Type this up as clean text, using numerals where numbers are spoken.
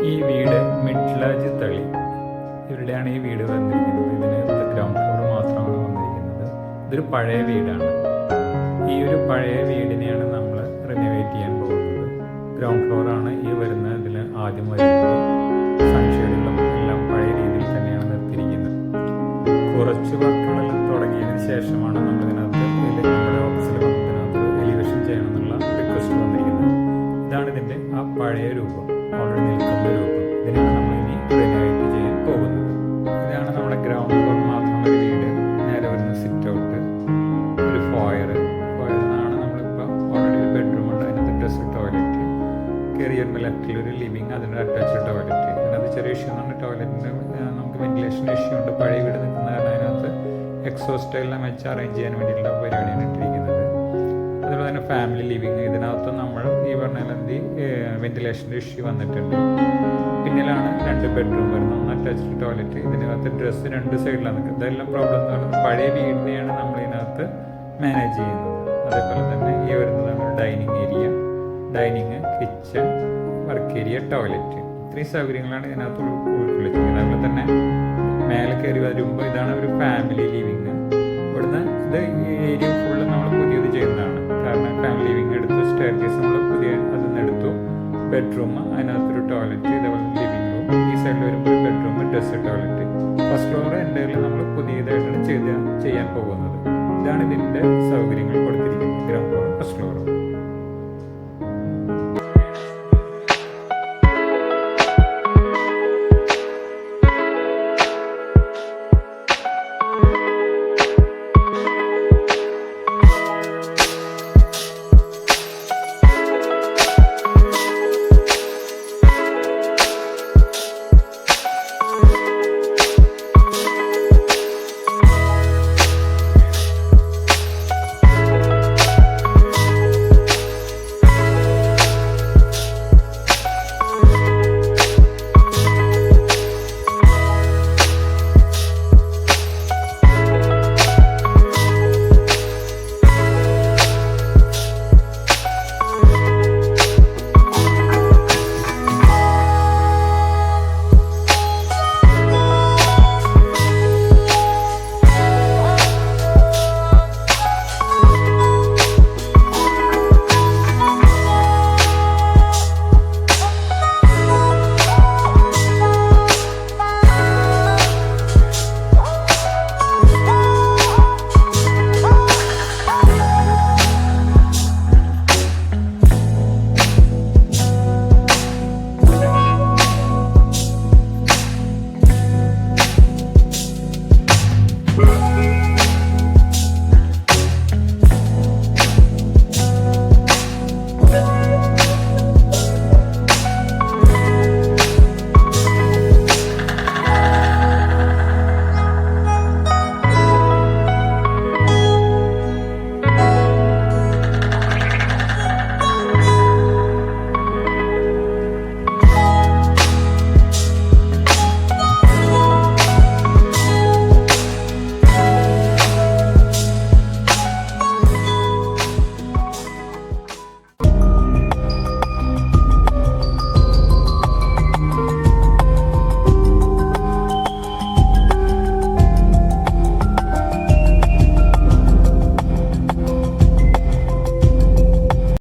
ഈ വീട് മിഡ്ലാജ് തളി ഇവിടെയാണ് ഈ വീട് വന്നിരിക്കുന്നത്. ഇതിന് ഗ്രൗണ്ട് ഫ്ലോർ മാത്രമാണ് വന്നിരിക്കുന്നത്. ഇതൊരു പഴയ വീടാണ്. ഈ ഒരു പഴയ വീടിനെയാണ് നമ്മൾ റിനോവേറ്റ് ചെയ്യാൻ പോകുന്നത്. ഗ്രൗണ്ട് ഫ്ലോറാണ് ഈ വരുന്ന ഇതിൽ ആദ്യം വരുന്നത്. സൺഷെയ്ഡുകളും എല്ലാം പഴയ രീതിയിൽ തന്നെയാണ് നിർത്തിയിരിക്കുന്നത്. കുറച്ച് വർക്കുകളെല്ലാം തുടങ്ങിയതിന് ശേഷമാണ് നമ്മൾ ഇതിനകത്ത് നമ്മുടെ ഓഫീസിൽ വന്നതിനകത്ത് എലിവേഷൻ ചെയ്യണമെന്നുള്ള റിക്വസ്റ്റ് വന്നിരിക്കുന്നത്. ഇതാണ് ഇതിൻ്റെ ആ പഴയ രൂപം, ഓൾറെഡി നിൽക്കുന്ന രൂപം. ഇതിനാണ് നമ്മൾ ഇനി റിനോവേറ്റ് ചെയ്യാൻ പോകുന്നത്. ഇതാണ് നമ്മുടെ ഗ്രൗണ്ട് ഫ്ലോർ മാത്രമുള്ള ഒരു വീട്. നേരെ വരുന്ന സിറ്റ് ഔട്ട്, ഒരു ഫോയറിൽ നിന്നാണ് നമ്മളിപ്പോൾ ഓൾറെഡി ഒരു ബെഡ്റൂം ഉണ്ട്, അതിനകത്ത് ഡ്രസ്സ് ടോയ്ലറ്റ്, കയറി വരുമ്പോൾ ലെഫ്റ്റിൽ ഒരു ലിവിങ്, അതിൻ്റെ അറ്റാച്ച്ഡ് ടോയ്ലറ്റ്. ഇതിനകത്ത് ചെറിയ ഇഷ്യൂ എന്ന് പറഞ്ഞാൽ ടോയ്ലറ്റിൻ്റെ നമുക്ക് വെന്റിലേഷൻ ഇഷ്യൂ ഉണ്ട്. പഴയ വീട് നിൽക്കുന്ന കാരണം അതിനകത്ത് എക്സോസ്റ്റ് എല്ലാം വെച്ച് അറേഞ്ച് ചെയ്യാൻ വേണ്ടിയിട്ടുള്ള പരിപാടിയാണ് ഇട്ടിരിക്കുന്നത്. അതുപോലെ തന്നെ ഫാമിലി ലിവിങ്, ഇതിനകത്ത് നമ്മൾ ഈ പറഞ്ഞ വെന്റിലേഷൻ്റെ ഇഷ്യൂ വന്നിട്ടുണ്ട്. പിന്നിലാണ് 2 ബെഡ്റൂം വരുന്നത്, അറ്റാച്ച്ഡ് ടോയ്ലറ്റ്. ഇതിനകത്ത് ഡ്രസ്സ് 2 സൈഡിലാണ് നിൽക്കുന്നത്. ഇതെല്ലാം പ്രോബ്ലം എന്ന് പറയുന്നത് പഴയ വീടിനെയാണ് നമ്മൾ ഇതിനകത്ത് മാനേജ് ചെയ്യുന്നത്. അതേപോലെ തന്നെ ഈ വരുന്നതാണ് ഒരു dining area, dining, kitchen, work area, toilet. ഇത്രയും സൗകര്യങ്ങളാണ് ഇതിനകത്ത് ഉൾക്കൊള്ളിച്ചിരിക്കുന്നത്. അതുപോലെ തന്നെ മേലെ കയറി വരുമ്പോൾ ഇതാണ് ഒരു ഫാമിലി ലിവിങ്. ഇവിടുന്ന് ഇത് ഈ ഏരിയ ഫുള്ള് നമ്മൾ പുതിയത് ചെയ്യുന്നതാണ്. കാരണം ഫാമിലി ലിവിങ് എടുത്തു, സ്റ്റെയർ കേസ് നമ്മൾ പുതിയ അതിൽ നിന്ന് എടുത്തു, ബെഡ്റൂം, അതിനകത്തൊരു ടോയ്ലറ്റ്, ഇതേപോലെ ലിവിങ് റൂം, ഈ സൈഡിൽ വരുമ്പോൾ ഒരു bedroom, dress toilet. First floor എൻ്റെ നമ്മൾ പുതിയതായിട്ടാണ് ചെയ്യാൻ പോകുന്നത്. ഇതാണ് ഇതിൻ്റെ സൗകര്യങ്ങൾ കൊടുത്തിരിക്കുന്നത്, ഗ്രൗണ്ട് ഫ്ലോറും ഫസ്റ്റ് ഫ്ലോറും.